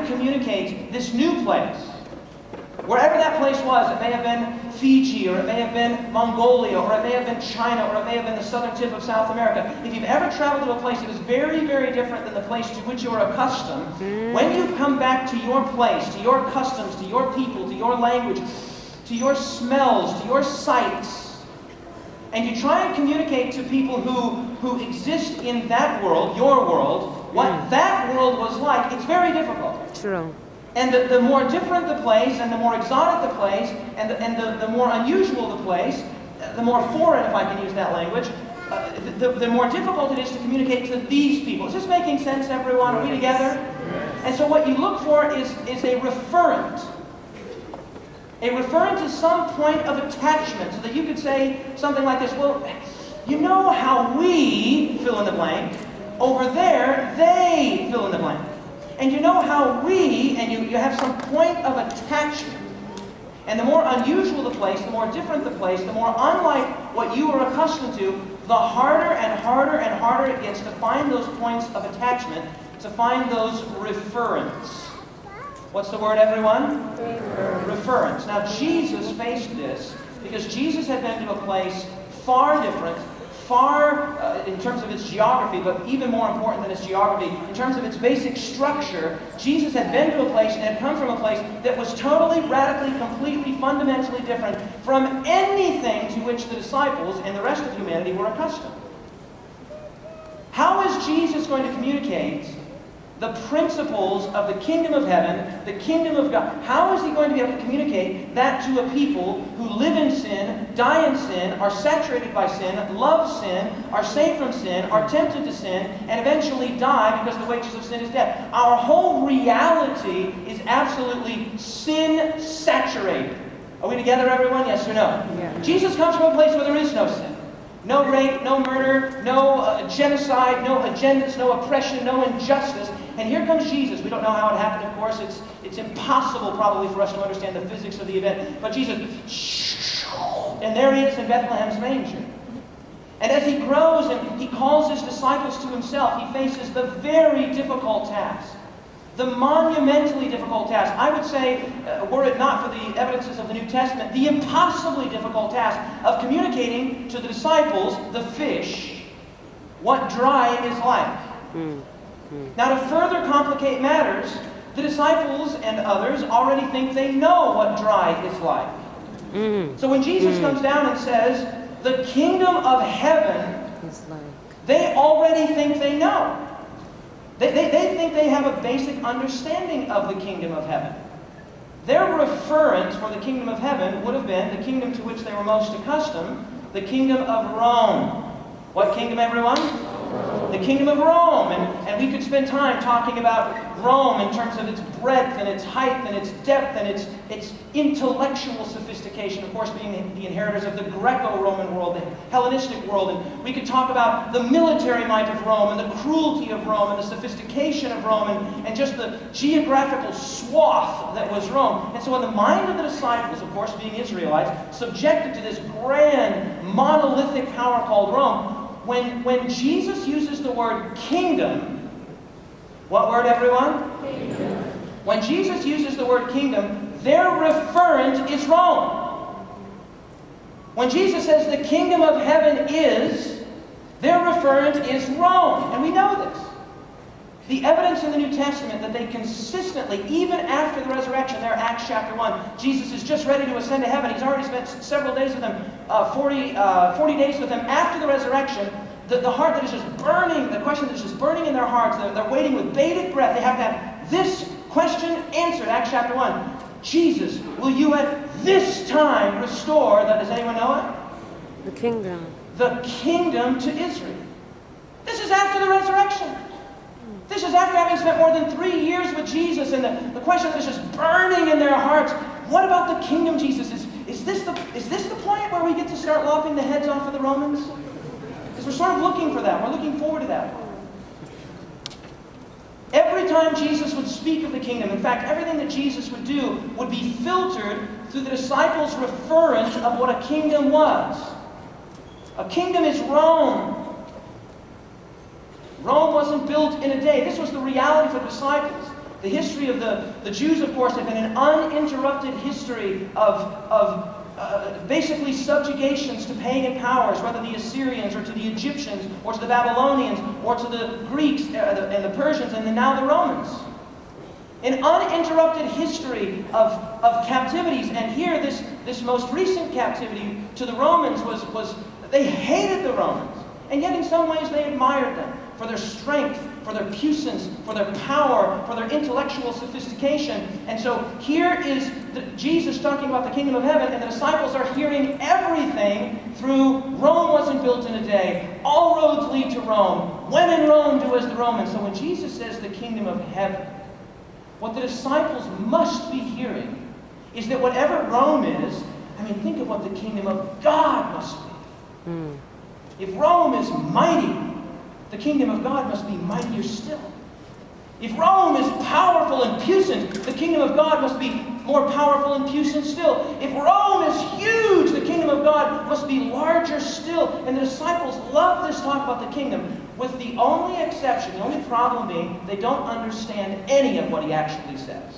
to communicate this new place. Wherever that place was, it may have been Fiji, or it may have been Mongolia, or it may have been China, or it may have been the southern tip of South America. If you've ever traveled to a place that was very, very different than the place to which you are accustomed, when you come back to your place, to your customs, to your people, to your language, to your smells, to your sights, and you try and communicate to people who exist in that world, your world, what that world was like, it's very difficult. True. And the more different the place, and the more exotic the place, and the more unusual the place, the more foreign, if I can use that language, the more difficult it is to communicate to these people. Is this making sense, everyone? Are we together? And so what you look for is a referent. A referent to some point of attachment, so that you could say something like this, well, you know how we fill in the blank, over there, they fill in the blank. And you know how we, and you have some point of attachment. And the more unusual the place, the more different the place, the more unlike what you are accustomed to, the harder and harder and harder it gets to find those points of attachment, to find those referents. What's the word, everyone? Referents. Now, Jesus faced this because Jesus had been to a place far different, in terms of its geography, but even more important than its geography, in terms of its basic structure. Jesus had been to a place and had come from a place that was totally, radically, completely, fundamentally different from anything to which the disciples and the rest of humanity were accustomed. How is Jesus going to communicate the principles of the kingdom of heaven, the kingdom of God? How is he going to be able to communicate that to a people who live in sin, die in sin, are saturated by sin, love sin, are saved from sin, are tempted to sin, and eventually die because the wages of sin is death? Our whole reality is absolutely sin-saturated. Are we together, everyone? Yes or no? Yeah. Jesus comes from a place where there is no sin. No rape, no murder, no genocide, no agendas, no oppression, no injustice. And here comes Jesus. We don't know how it happened, of course. It's impossible probably for us to understand the physics of the event. But Jesus, and there he is in Bethlehem's manger. And as he grows and he calls his disciples to himself, he faces the very difficult task. The monumentally difficult task. I would say, were it not for the evidences of the New Testament, the impossibly difficult task of communicating to the disciples, the fish, what dry is like. Now, to further complicate matters, the disciples and others already think they know what dry is like. So when Jesus comes down and says, the kingdom of heaven, they already think they know. They think they have a basic understanding of the kingdom of heaven. Their referent for the kingdom of heaven would have been the kingdom to which they were most accustomed, the kingdom of Rome. What kingdom, everyone? The kingdom of Rome. And we could spend time talking about Rome in terms of its breadth and its height and its depth and its intellectual sophistication, of course being the inheritors of the Greco-Roman world, the Hellenistic world. And we could talk about the military might of Rome and the cruelty of Rome and the sophistication of Rome and just the geographical swath that was Rome. And so in the mind of the disciples, of course being Israelites, subjected to this grand monolithic power called Rome, when Jesus uses the word kingdom, what word, everyone? Kingdom. When Jesus uses the word kingdom, their referent is Rome. When Jesus says the kingdom of heaven is, their referent is Rome. And we know this. The evidence in the New Testament that they consistently, even after the resurrection, there, Acts chapter 1, Jesus is just ready to ascend to heaven. He's already spent several days with them, 40 days with them after the resurrection. The heart that is just burning, the question that is just burning in their hearts, they're waiting with bated breath. They have to have this question answered. Acts chapter 1. Jesus, will you at this time restore, does anyone know it? The kingdom. The kingdom to Israel. This is after the resurrection. This is after having spent more than 3 years with Jesus, and the question that is just burning in their hearts, what about the kingdom, Jesus? Is this the point where we get to start lopping the heads off of the Romans? Because we're sort of looking for that. We're looking forward to that. Every time Jesus would speak of the kingdom, in fact, everything that Jesus would do would be filtered through the disciples' reference of what a kingdom was. A kingdom is Rome. Rome wasn't built in a day. This was the reality for the disciples. The history of the Jews, of course, have been an uninterrupted history of basically subjugations to pagan powers, whether the Assyrians or to the Egyptians or to the Babylonians or to the Greeks and the Persians and now the Romans. An uninterrupted history of captivities. And here, this most recent captivity to the Romans was they hated the Romans. And yet in some ways they admired them for their strength, for their puissance, for their power, for their intellectual sophistication. And so here is Jesus talking about the kingdom of heaven, and the disciples are hearing everything through Rome wasn't built in a day. All roads lead to Rome. When in Rome, do as the Romans. So when Jesus says the kingdom of heaven, what the disciples must be hearing is that whatever Rome is, I mean, think of what the kingdom of God must be. If Rome is mighty, the kingdom of God must be mightier still. If Rome is powerful and puissant, the kingdom of God must be more powerful and puissant still. If Rome is huge, the kingdom of God must be larger still. And the disciples love this talk about the kingdom, with the only exception, the only problem being, they don't understand any of what he actually says.